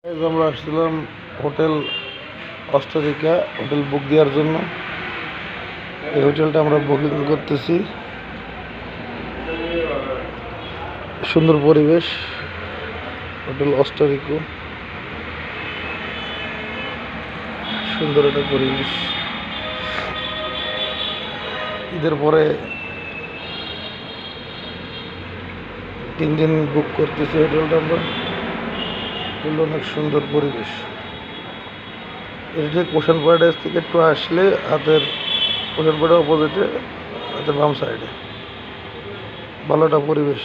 আমরা আসছিলাম hotel অস্টারিকা hotel book দেওয়ার জন্য। এই হোটেলটা আমরা বুকিং করতেছি। সুন্দর পরিবেশ, হোটেল অস্টারিকা, সুন্দর একটা পরিবেশ। ঈদের পরে 3 দিন বুক করতেছি হোটেলটা আমরা। অনেক সুন্দর পরিবেশ। এটা ঠিক ওশান প্যারাডাইস থেকে একটু আসলে হাতের ওশান প্যারাডাইস অপোজিটে হাতের বাম সাইডে ভালো একটা পরিবেশ।